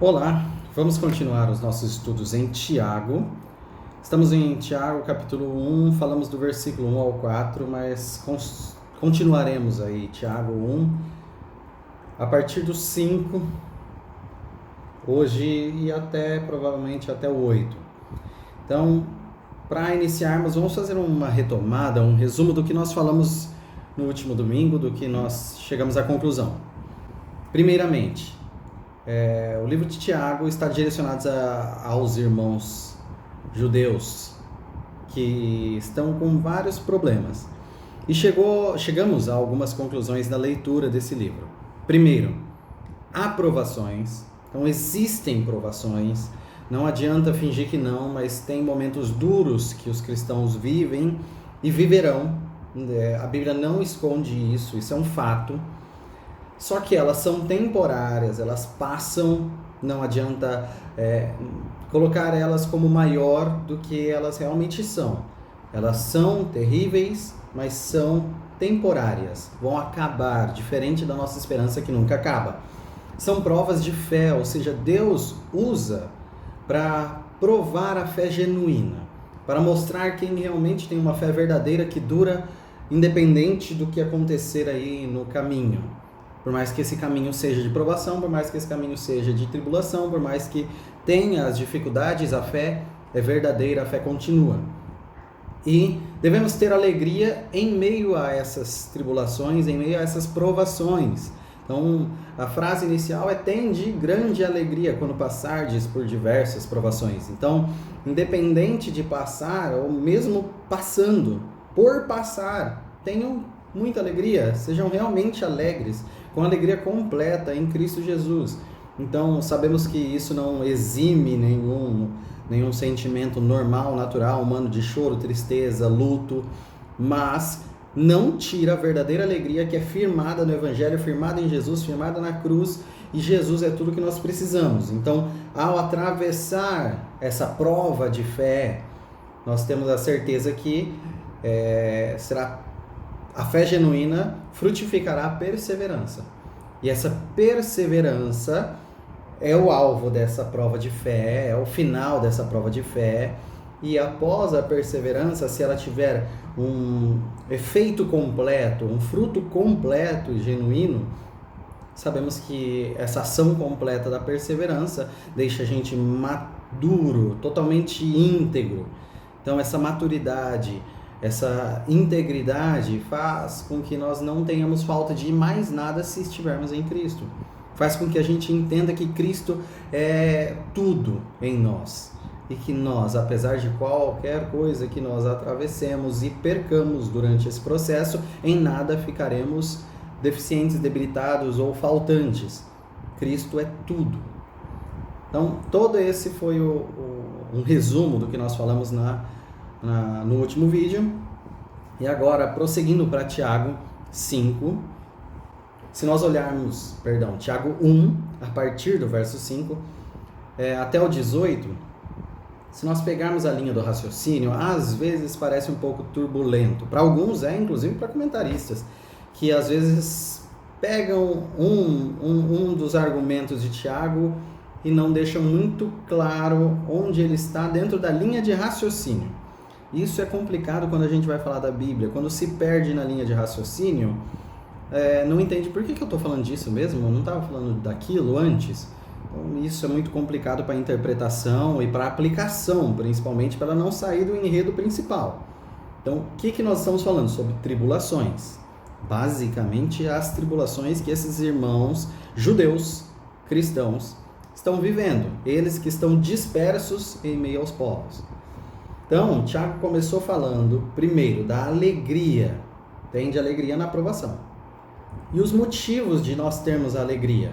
Olá, vamos continuar os nossos estudos em Tiago. Estamos em Tiago, capítulo 1, falamos do versículo 1 ao 4, mas continuaremos aí, Tiago 1, a partir do 5, hoje e provavelmente até o 8. Então, para iniciarmos, vamos fazer uma retomada, um resumo do que nós falamos no último domingo, do que nós chegamos à conclusão. Primeiramente, o livro de Tiago está direcionado aos irmãos judeus que estão com vários problemas. E chegamos a algumas conclusões da leitura desse livro. Primeiro, há provações. Então existem provações. Não adianta fingir que não, mas tem momentos duros que os cristãos vivem e viverão. A Bíblia não esconde isso, isso é um fato. Só que elas são temporárias, elas passam, não adianta colocar elas como maior do que elas realmente são. Elas são terríveis, mas são temporárias, vão acabar, diferente da nossa esperança que nunca acaba. São provas de fé, ou seja, Deus usa para provar a fé genuína, para mostrar quem realmente tem uma fé verdadeira que dura independente do que acontecer aí no caminho. Por mais que esse caminho seja de provação, por mais que esse caminho seja de tribulação, por mais que tenha as dificuldades, a fé é verdadeira, a fé continua. E devemos ter alegria em meio a essas tribulações, em meio a essas provações. Então, a frase inicial é: tende grande alegria quando passardes por diversas provações. Então, independente de passar, ou mesmo passando, por passar, tenham muita alegria, sejam realmente alegres, com alegria completa em Cristo Jesus. Então, sabemos que isso não exime nenhum sentimento normal, natural, humano de choro, tristeza, luto, mas não tira a verdadeira alegria que é firmada no Evangelho, firmada em Jesus, firmada na cruz, e Jesus é tudo que nós precisamos. Então, ao atravessar essa prova de fé, nós temos a certeza que a fé genuína frutificará a perseverança. E essa perseverança é o alvo dessa prova de fé, é o final dessa prova de fé. E após a perseverança, se ela tiver um efeito completo, um fruto completo e genuíno, sabemos que essa ação completa da perseverança deixa a gente maduro, totalmente íntegro. Então essa maturidade, essa integridade faz com que nós não tenhamos falta de mais nada se estivermos em Cristo. Faz com que a gente entenda que Cristo é tudo em nós. E que nós, apesar de qualquer coisa que nós atravessemos e percamos durante esse processo, em nada ficaremos deficientes, debilitados ou faltantes. Cristo é tudo. Então, todo esse foi um resumo do que nós falamos no último vídeo. E agora, prosseguindo para Tiago 5, se nós olharmos, Tiago 1, a partir do verso 5 até o 18, se nós pegarmos a linha do raciocínio, às vezes parece um pouco turbulento. Para alguns inclusive para comentaristas, que às vezes pegam um dos argumentos de Tiago e não deixam muito claro onde ele está dentro da linha de raciocínio. Isso é complicado quando a gente vai falar da Bíblia. Quando se perde na linha de raciocínio, não entende por que eu estou falando disso mesmo? Eu não estava falando daquilo antes? Então, isso é muito complicado para interpretação e para aplicação, principalmente para não sair do enredo principal. Então, o que nós estamos falando? Sobre tribulações. Basicamente, as tribulações que esses irmãos judeus, cristãos, estão vivendo. Eles que estão dispersos em meio aos povos. Então, Tiago começou falando, primeiro, da alegria. Tem de alegria na aprovação. E os motivos de nós termos alegria,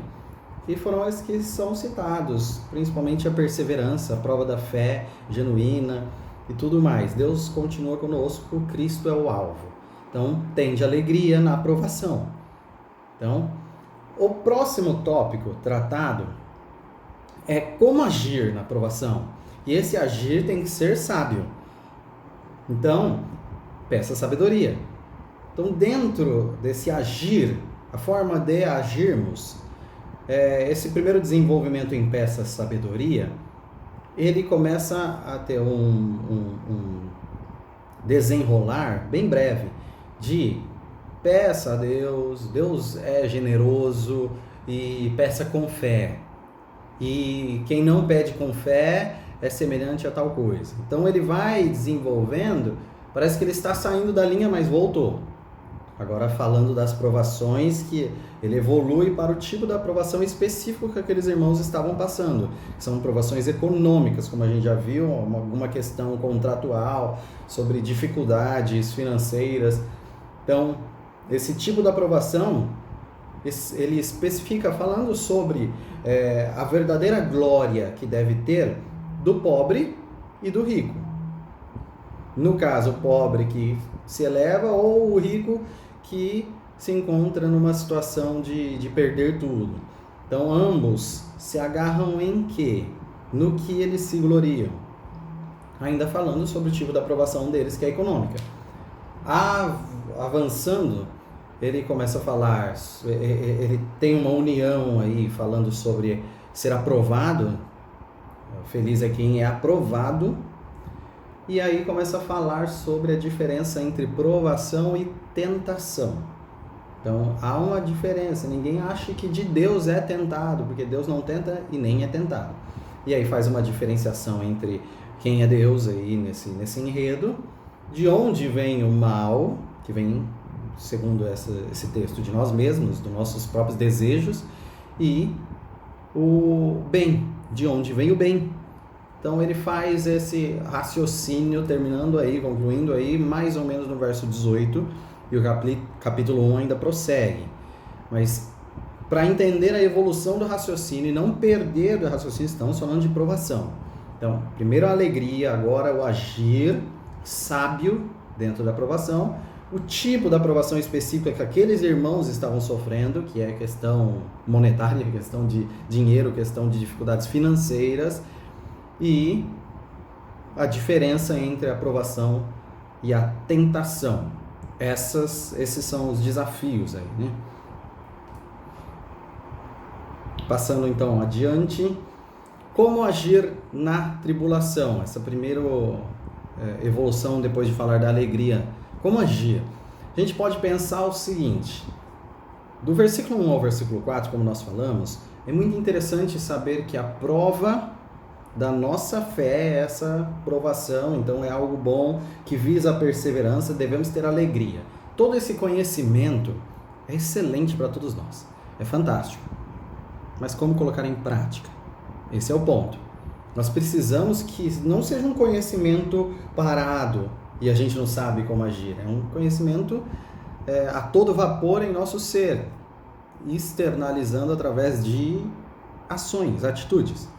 que foram os que são citados, principalmente a perseverança, a prova da fé genuína e tudo mais. Deus continua conosco, Cristo é o alvo. Então, tem de alegria na aprovação. Então, o próximo tópico tratado é como agir na aprovação. E esse agir tem que ser sábio. Então, peça sabedoria. Então, dentro desse agir, a forma de agirmos, esse primeiro desenvolvimento em peça sabedoria, ele começa a ter um desenrolar bem breve de peça a Deus, Deus é generoso e peça com fé. E quem não pede com fé é semelhante a tal coisa. Então ele vai desenvolvendo, parece que ele está saindo da linha, mas voltou. Agora falando das provações, que ele evolui para o tipo da provação específico que aqueles irmãos estavam passando. São provações econômicas, como a gente já viu, alguma questão contratual, sobre dificuldades financeiras. Então, esse tipo da provação, ele especifica falando sobre a verdadeira glória que deve ter do pobre e do rico. No caso, o pobre que se eleva ou o rico que se encontra numa situação de perder tudo. Então, ambos se agarram em quê? No que eles se gloriam. Ainda falando sobre o tipo da aprovação deles, que é econômica. Avançando, ele começa a falar, ele tem uma união aí, falando sobre ser aprovado. Feliz é quem é aprovado. E aí começa a falar sobre a diferença entre provação e tentação. Então, há uma diferença. Ninguém acha que de Deus é tentado, porque Deus não tenta e nem é tentado. E aí faz uma diferenciação entre quem é Deus aí nesse enredo, de onde vem o mal, que vem, segundo esse texto, de nós mesmos, dos nossos próprios desejos, e o bem, de onde vem o bem. Então ele faz esse raciocínio, terminando aí, concluindo aí, mais ou menos no verso 18, e o capítulo 1 ainda prossegue. Mas para entender a evolução do raciocínio e não perder do raciocínio, estamos falando de provação. Então, primeiro a alegria, agora o agir sábio dentro da provação, o tipo da provação específica que aqueles irmãos estavam sofrendo, que é questão monetária, questão de dinheiro, questão de dificuldades financeiras, e a diferença entre a aprovação e a tentação. Esses são os desafios aí, né? Passando então adiante, como agir na tribulação? Essa primeira evolução depois de falar da alegria. Como agir? A gente pode pensar o seguinte, do versículo 1 ao versículo 4, como nós falamos, é muito interessante saber que a prova da nossa fé é essa provação, então é algo bom que visa a perseverança, devemos ter alegria. Todo esse conhecimento é excelente para todos nós, é fantástico. Mas como colocar em prática? Esse é o ponto. Nós precisamos que não seja um conhecimento parado e a gente não sabe como agir. É um conhecimento a todo vapor em nosso ser, externalizando através de ações, atitudes.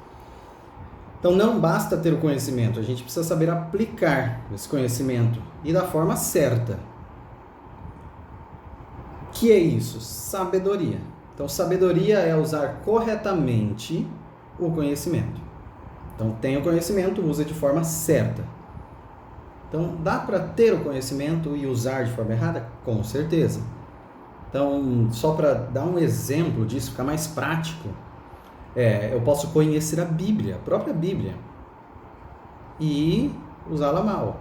Então não basta ter o conhecimento, a gente precisa saber aplicar esse conhecimento e da forma certa. Que é isso? Sabedoria. Então sabedoria é usar corretamente o conhecimento. Então tem o conhecimento, usa de forma certa. Então dá para ter o conhecimento e usar de forma errada? Com certeza. Então só para dar um exemplo disso, ficar mais prático, eu posso conhecer a Bíblia, a própria Bíblia, e usá-la mal.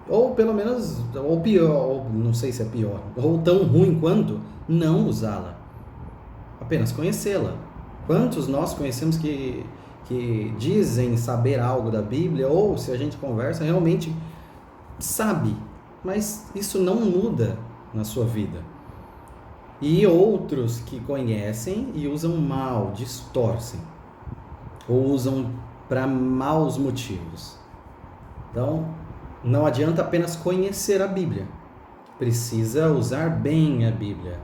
Ou pelo menos, ou pior, ou não sei se é pior, ou tão ruim quanto não usá-la. Apenas conhecê-la. Quantos nós conhecemos que dizem saber algo da Bíblia, ou se a gente conversa, realmente sabe, mas isso não muda na sua vida. E outros que conhecem e usam mal, distorcem, ou usam para maus motivos. Então, não adianta apenas conhecer a Bíblia, precisa usar bem a Bíblia,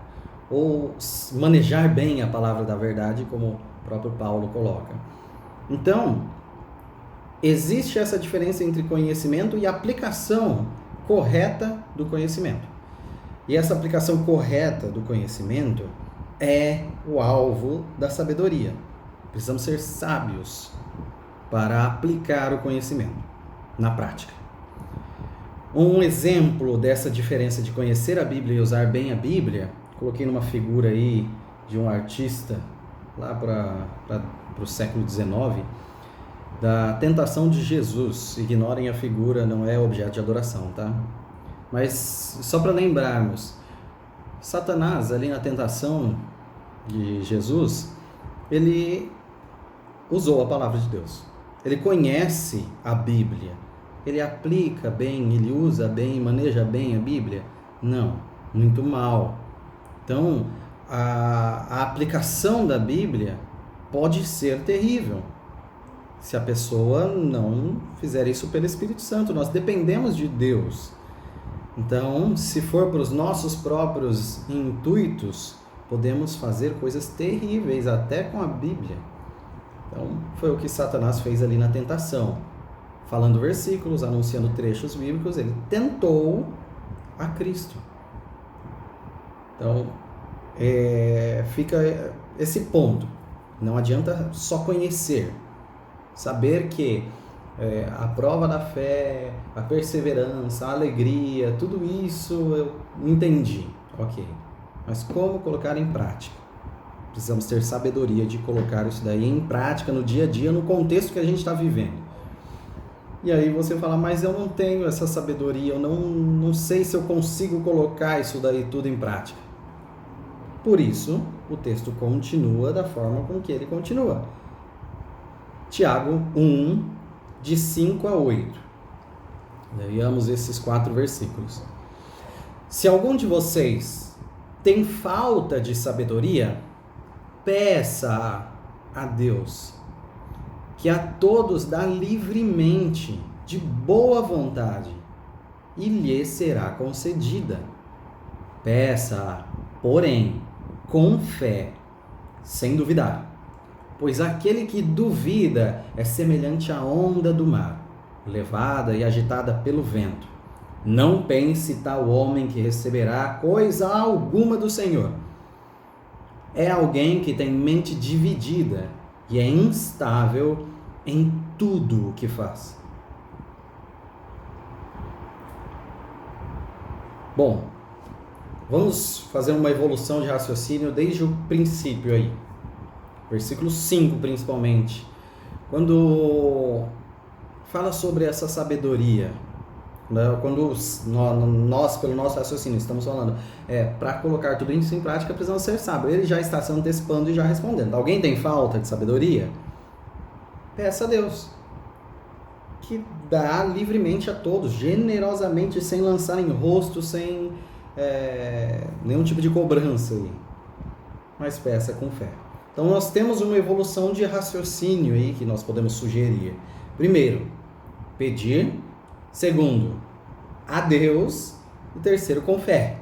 ou manejar bem a palavra da verdade, como o próprio Paulo coloca. Então, existe essa diferença entre conhecimento e aplicação correta do conhecimento. E essa aplicação correta do conhecimento é o alvo da sabedoria. Precisamos ser sábios para aplicar o conhecimento na prática. Um exemplo dessa diferença de conhecer a Bíblia e usar bem a Bíblia, coloquei numa figura aí de um artista lá para o século XIX, da tentação de Jesus. Ignorem a figura, não é objeto de adoração, tá? Mas só para lembrarmos, Satanás, ali na tentação de Jesus, ele usou a palavra de Deus. Ele conhece a Bíblia. Ele aplica bem, ele usa bem, maneja bem a Bíblia? Não, muito mal. Então, a aplicação da Bíblia pode ser terrível se a pessoa não fizer isso pelo Espírito Santo. Nós dependemos de Deus. Então, se for para os nossos próprios intuitos, podemos fazer coisas terríveis até com a Bíblia. Então, foi o que Satanás fez ali na tentação. Falando versículos, anunciando trechos bíblicos, ele tentou a Cristo. Então, fica esse ponto. Não adianta só conhecer. Saber que a prova da fé, a perseverança, a alegria, tudo isso eu entendi. Ok. Mas como colocar em prática? Precisamos ter sabedoria de colocar isso daí em prática no dia a dia, no contexto que a gente está vivendo. E aí você fala, mas eu não tenho essa sabedoria, eu não sei se eu consigo colocar isso daí tudo em prática. Por isso, o texto continua da forma com que ele continua. Tiago 1, de 5 a 8. Leiamos esses 4 versículos. Se algum de vocês tem falta de sabedoria, peça a Deus, que a todos dá livremente, de boa vontade, e lhe será concedida. Peça, porém, com fé, sem duvidar. Pois aquele que duvida é semelhante à onda do mar, levada e agitada pelo vento. Não pense tal homem que receberá coisa alguma do Senhor. É alguém que tem mente dividida e é instável em tudo o que faz. Bom, vamos fazer uma evolução de raciocínio desde o princípio aí. Versículo 5 principalmente. Quando fala sobre essa sabedoria, né? Quando nós, pelo nosso raciocínio, estamos falando para colocar tudo isso em prática, precisamos ser sábios. Ele já está se antecipando e já respondendo. Alguém tem falta de sabedoria? Peça a Deus, que dá livremente a todos, generosamente, sem lançar em rosto, sem nenhum tipo de cobrança aí. Mas peça com fé. Então nós temos uma evolução de raciocínio aí que nós podemos sugerir. Primeiro, pedir. Segundo, a Deus. E terceiro, com fé.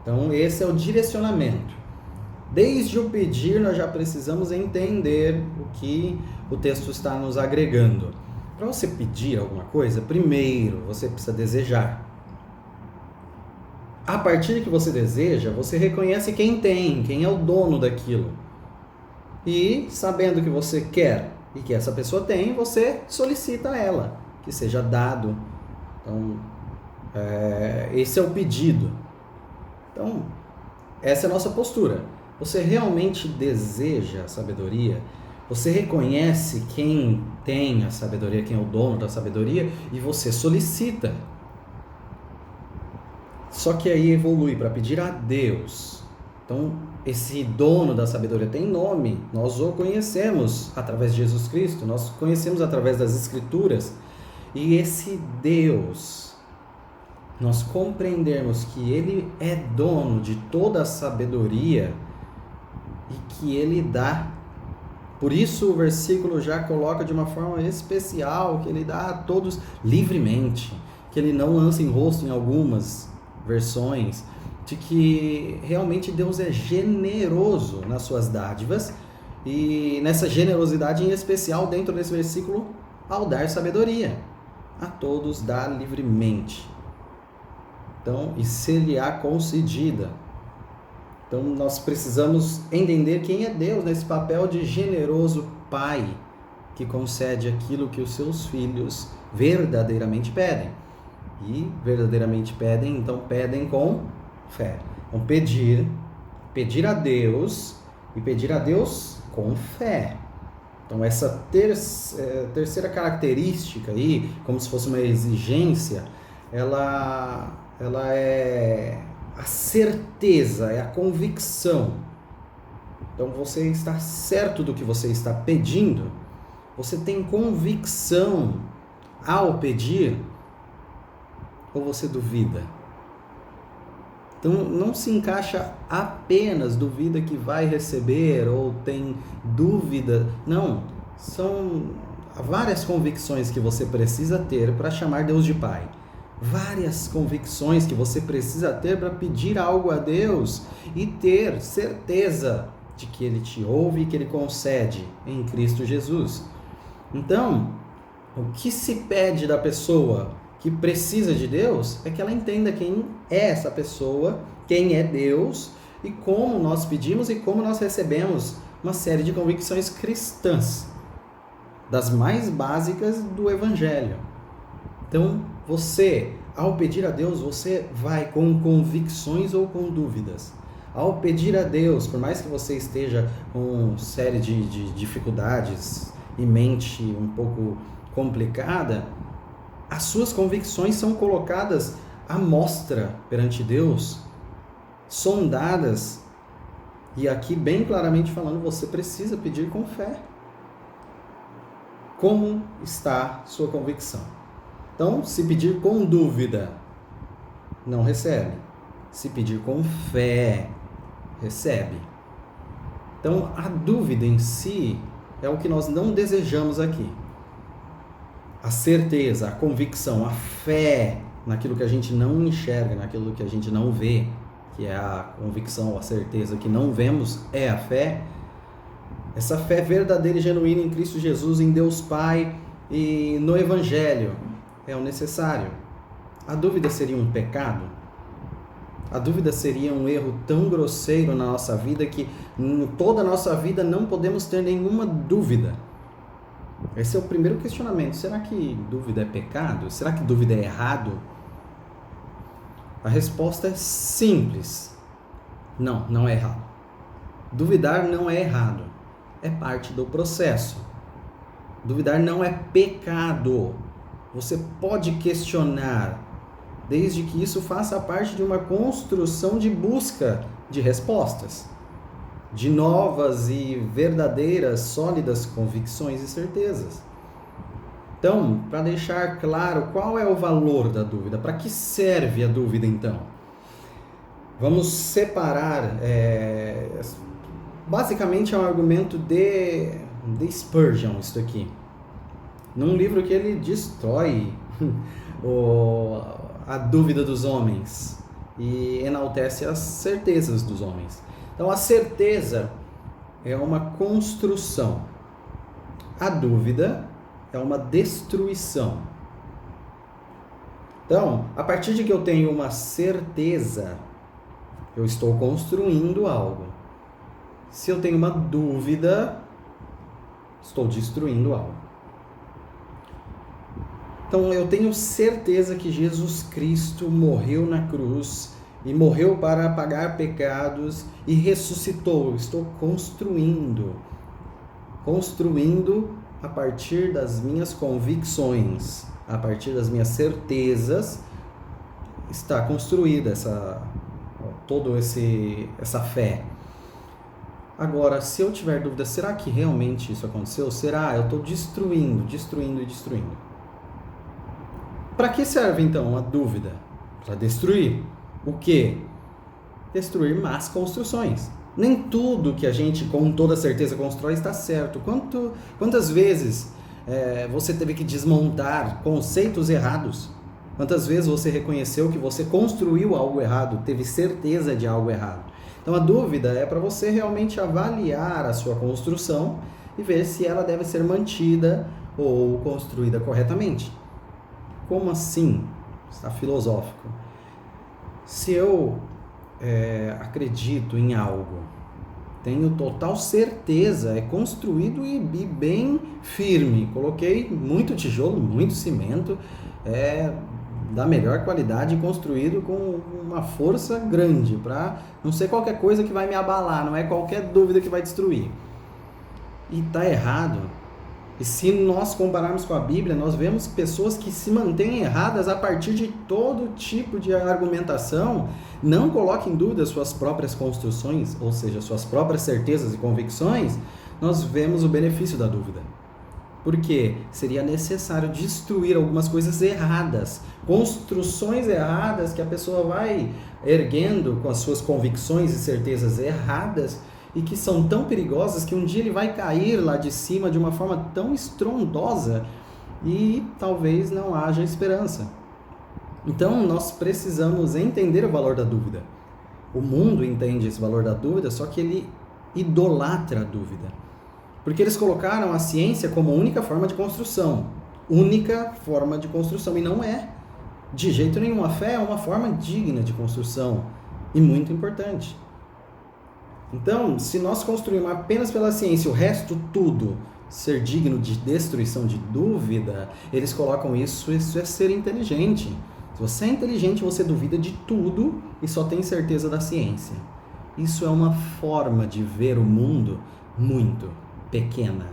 Então esse é o direcionamento. Desde o pedir nós já precisamos entender o que o texto está nos agregando. Para você pedir alguma coisa, primeiro você precisa desejar. A partir que você deseja, você reconhece quem tem, quem é o dono daquilo. E sabendo que você quer e que essa pessoa tem, você solicita a ela que seja dado. Então, esse é o pedido. Então, essa é a nossa postura. Você realmente deseja a sabedoria? Você reconhece quem tem a sabedoria, quem é o dono da sabedoria, e você solicita. Só que aí evolui para pedir a Deus. Então, esse dono da sabedoria tem nome. Nós o conhecemos através de Jesus Cristo, nós conhecemos através das Escrituras. E esse Deus, nós compreendermos que Ele é dono de toda a sabedoria e que Ele dá. Por isso o versículo já coloca de uma forma especial que Ele dá a todos livremente, que Ele não lança em rosto em algumas versões, de que realmente Deus é generoso nas suas dádivas e nessa generosidade em especial dentro desse versículo ao dar sabedoria. A todos dá livremente. Então, e ser-lhe-á concedida. Então, nós precisamos entender quem é Deus nesse papel de generoso Pai que concede aquilo que os seus filhos verdadeiramente pedem. E verdadeiramente pedem, então pedem com fé. Então, pedir a Deus e pedir a Deus com fé. Então essa terceira característica aí, como se fosse uma exigência, ela é a certeza, é a convicção. Então você está certo do que você está pedindo, você tem convicção ao pedir, ou você duvida? Então não se encaixa apenas duvida que vai receber ou tem dúvida. Não, são várias convicções que você precisa ter para chamar Deus de Pai. Várias convicções que você precisa ter para pedir algo a Deus e ter certeza de que Ele te ouve e que Ele concede em Cristo Jesus. Então, o que se pede da pessoa que precisa de Deus é que ela entenda quem é essa pessoa, quem é Deus e como nós pedimos e como nós recebemos uma série de convicções cristãs, das mais básicas do Evangelho. Então, você, ao pedir a Deus, você vai com convicções ou com dúvidas? Ao pedir a Deus, por mais que você esteja com uma série de dificuldades e mente um pouco complicada, as suas convicções são colocadas à mostra perante Deus, sondadas, e aqui bem claramente falando, você precisa pedir com fé. Como está sua convicção? Então, se pedir com dúvida, não recebe. Se pedir com fé, recebe. Então, a dúvida em si é o que nós não desejamos aqui. A certeza, a convicção, a fé naquilo que a gente não enxerga, naquilo que a gente não vê, que é a convicção, a certeza que não vemos, é a fé. Essa fé verdadeira e genuína em Cristo Jesus, em Deus Pai e no Evangelho é o necessário. A dúvida seria um pecado? A dúvida seria um erro tão grosseiro na nossa vida que em toda a nossa vida não podemos ter nenhuma dúvida. Esse é o primeiro questionamento. Será que dúvida é pecado? Será que dúvida é errado? A resposta é simples. Não, não é errado. Duvidar não é errado. É parte do processo. Duvidar não é pecado. Você pode questionar, desde que isso faça parte de uma construção de busca de respostas, de novas e verdadeiras, sólidas convicções e certezas. Então, para deixar claro qual é o valor da dúvida, para que serve a dúvida então? Vamos separar, basicamente é um argumento de Spurgeon, isso aqui. Num livro que ele destrói a dúvida dos homens e enaltece as certezas dos homens. Então, a certeza é uma construção. A dúvida é uma destruição. Então, a partir de que eu tenho uma certeza, eu estou construindo algo. Se eu tenho uma dúvida, estou destruindo algo. Então, eu tenho certeza que Jesus Cristo morreu na cruz e morreu para pagar pecados e ressuscitou. Eu estou construindo a partir das minhas convicções, a partir das minhas certezas, está construída essa fé. Agora, se eu tiver dúvida, será que realmente isso aconteceu? Será? Eu estou destruindo. Para que serve então a dúvida? Para destruir. O quê? Destruir más construções. Nem tudo que a gente com toda certeza constrói está certo. Quantas vezes você teve que desmontar conceitos errados? Quantas vezes você reconheceu que você construiu algo errado, teve certeza de algo errado? Então a dúvida é para você realmente avaliar a sua construção e ver se ela deve ser mantida ou construída corretamente. Como assim? Está filosófico. Se eu acredito em algo, tenho total certeza, é construído e bem firme, coloquei muito tijolo, muito cimento, da melhor qualidade, construído com uma força grande, para não ser qualquer coisa que vai me abalar, não é qualquer dúvida que vai destruir. E está errado. E se nós compararmos com a Bíblia, nós vemos pessoas que se mantêm erradas a partir de todo tipo de argumentação, não colocam em dúvida suas próprias construções, ou seja, suas próprias certezas e convicções. Nós vemos o benefício da dúvida. Porque seria necessário destruir algumas coisas erradas, construções erradas que a pessoa vai erguendo com as suas convicções e certezas erradas, e que são tão perigosas que um dia ele vai cair lá de cima de uma forma tão estrondosa e talvez não haja esperança. Então nós precisamos entender o valor da dúvida. O mundo entende esse valor da dúvida, só que ele idolatra a dúvida. Porque eles colocaram a ciência como única forma de construção. Única forma de construção. E não é. De jeito nenhum. A fé é uma forma digna de construção. E muito importante. Então, se nós construirmos apenas pela ciência, o resto tudo ser digno de destruição de dúvida, eles colocam isso é ser inteligente. Se você é inteligente, você duvida de tudo e só tem certeza da ciência. Isso é uma forma de ver o mundo muito pequena.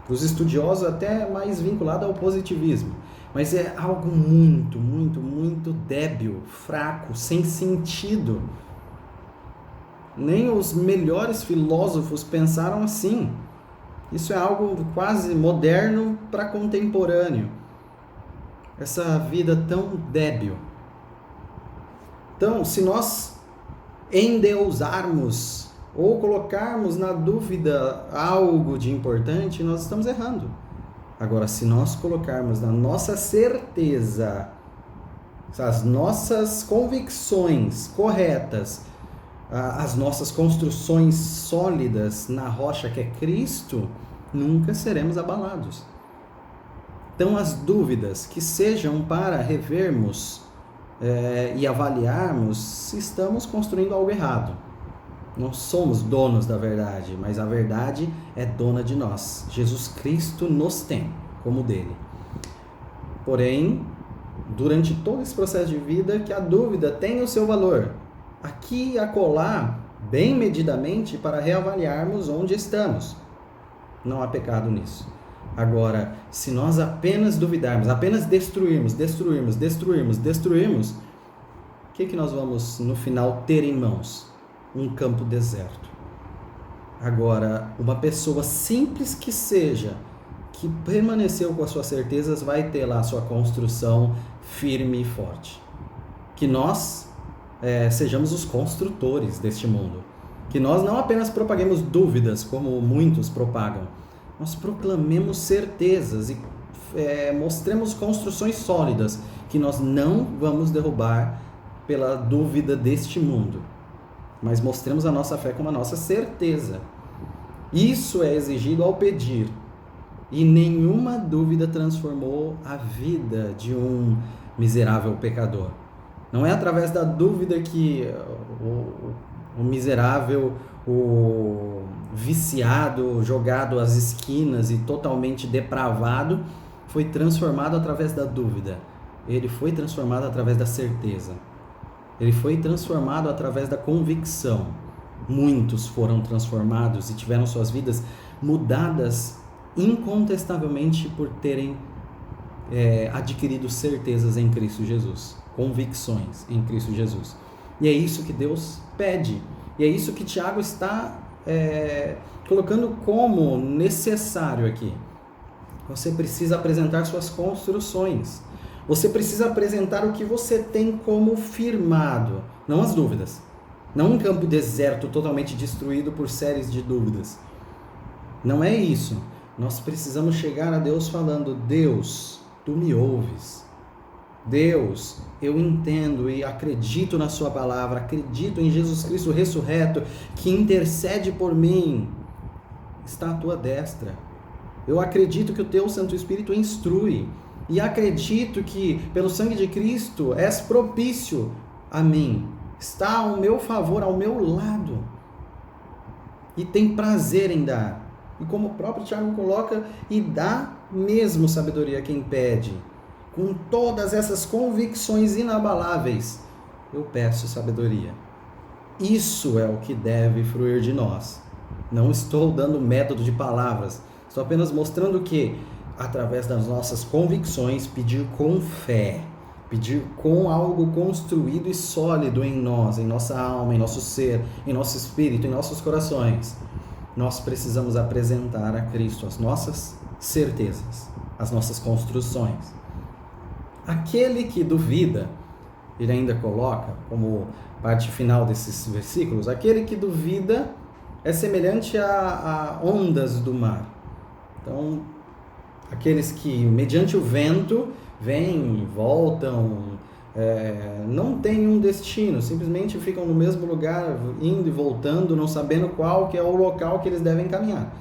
Para os estudiosos, até mais vinculado ao positivismo. Mas é algo muito, muito, muito débil, fraco, sem sentido. Nem os melhores filósofos pensaram assim. Isso é algo quase moderno para contemporâneo. Essa vida tão débil. Então, se nós endeusarmos ou colocarmos na dúvida algo de importante, nós estamos errando. Agora, se nós colocarmos na nossa certeza, as nossas convicções corretas, as nossas construções sólidas na rocha que é Cristo, nunca seremos abalados. Então, as dúvidas que sejam para revermos e avaliarmos se estamos construindo algo errado. Não somos donos da verdade, mas a verdade é dona de nós. Jesus Cristo nos tem como dele. Porém, durante todo esse processo de vida, que a dúvida tem o seu valor. Aqui e acolá, bem medidamente, para reavaliarmos onde estamos. Não há pecado nisso. Agora, se nós apenas duvidarmos, apenas destruirmos, o que nós vamos no final ter em mãos? Um campo deserto. Agora, uma pessoa simples que seja, que permaneceu com as suas certezas, vai ter lá a sua construção firme e forte. Que nós sejamos os construtores deste mundo. Que nós não apenas propaguemos dúvidas, como muitos propagam, nós proclamemos certezas e mostremos construções sólidas que nós não vamos derrubar pela dúvida deste mundo, mas mostremos a nossa fé como a nossa certeza. Isso é exigido ao pedir, e nenhuma dúvida transformou a vida de um miserável pecador. Não é através da dúvida que o miserável, o viciado, jogado às esquinas e totalmente depravado, foi transformado através da dúvida. Ele foi transformado através da certeza. Ele foi transformado através da convicção. Muitos foram transformados e tiveram suas vidas mudadas incontestavelmente por terem adquirido certezas em Cristo Jesus. Convicções em Cristo Jesus. E é isso que Deus pede. E é isso que Tiago está colocando como necessário aqui. Você precisa apresentar suas construções. Você precisa apresentar o que você tem como firmado, não as dúvidas. Não um campo deserto totalmente destruído por séries de dúvidas. Não é isso. Nós precisamos chegar a Deus falando: Deus, Tu me ouves. Deus, eu entendo e acredito na Sua palavra, acredito em Jesus Cristo ressurreto, que intercede por mim. Está à Tua destra. Eu acredito que o Teu Santo Espírito instrui. E acredito que, pelo sangue de Cristo, és propício a mim. Está ao meu favor, ao meu lado. E tem prazer em dar. E como o próprio Tiago coloca, e dá mesmo sabedoria a quem pede. com todas essas convicções inabaláveis, eu peço sabedoria. Isso é o que deve fluir de nós. Não estou dando método de palavras, estou apenas mostrando que, através das nossas convicções, pedir com fé, pedir com algo construído e sólido em nós, em nossa alma, em nosso ser, em nosso espírito, em nossos corações, nós precisamos apresentar a Cristo as nossas certezas, as nossas construções. Aquele que duvida, ele ainda coloca como parte final desses versículos, aquele que duvida é semelhante a ondas do mar. Então, aqueles que, mediante o vento, vêm, voltam, não têm um destino, simplesmente ficam no mesmo lugar, indo e voltando, não sabendo qual que é o local que eles devem caminhar.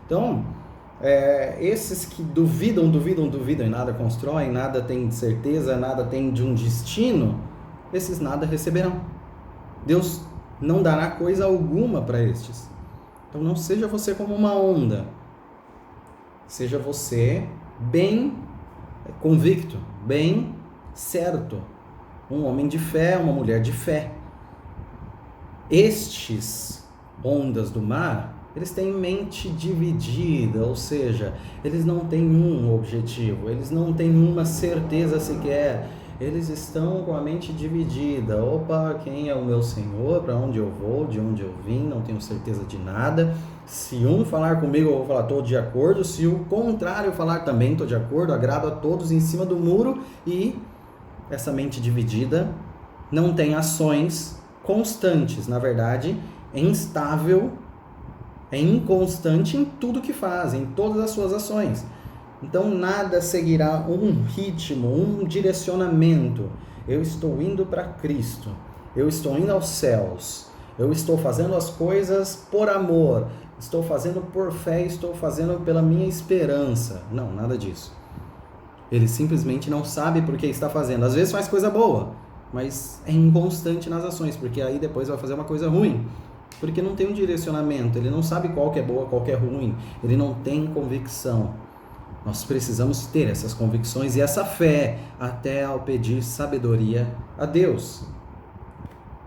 Então, esses que duvidam e nada constroem, nada tem de certeza, nada tem de um destino, esses nada receberão. Deus não dará coisa alguma para estes. Então não seja você como uma onda, seja você bem convicto, bem certo, um homem de fé, uma mulher de fé. Estes ondas do mar, eles têm mente dividida, ou seja, eles não têm um objetivo, eles não têm uma certeza sequer, eles estão com a mente dividida. Opa, quem é o meu Senhor? Para onde eu vou? De onde eu vim? Não tenho certeza de nada. Se um falar comigo, eu vou falar, estou de acordo. Se o contrário falar, também estou de acordo. Agrado a todos em cima do muro. E essa mente dividida não tem ações constantes. Na verdade, é instável, é inconstante em tudo que faz, em todas as suas ações. Então nada seguirá um ritmo, um direcionamento. Eu estou indo para Cristo, eu estou indo aos céus, eu estou fazendo as coisas por amor, estou fazendo por fé, estou fazendo pela minha esperança. Não, nada disso. Ele simplesmente não sabe por que está fazendo. Às vezes faz coisa boa, mas é inconstante nas ações, porque aí depois vai fazer uma coisa ruim. Porque não tem um direcionamento, ele não sabe qual que é boa, qual que é ruim, ele não tem convicção. Nós precisamos ter essas convicções e essa fé até ao pedir sabedoria a Deus.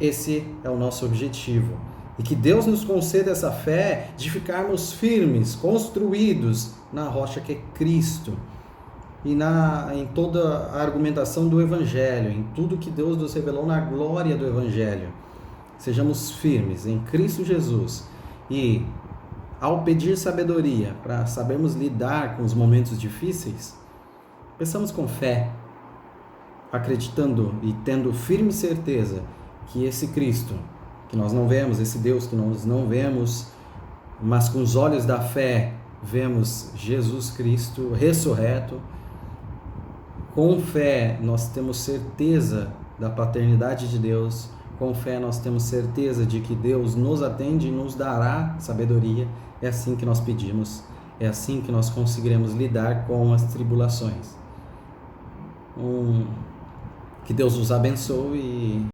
Esse é o nosso objetivo. E que Deus nos conceda essa fé de ficarmos firmes, construídos na rocha que é Cristo. E em toda a argumentação do Evangelho, em tudo que Deus nos revelou na glória do Evangelho. Sejamos firmes em Cristo Jesus. E ao pedir sabedoria para sabermos lidar com os momentos difíceis, peçamos com fé, acreditando e tendo firme certeza que esse Cristo, que nós não vemos, esse Deus que nós não vemos, mas com os olhos da fé vemos Jesus Cristo ressurreto. Com fé nós temos certeza da paternidade de Deus, com fé nós temos certeza de que Deus nos atende e nos dará sabedoria. É assim que nós pedimos, é assim que nós conseguiremos lidar com as tribulações. Que Deus os abençoe e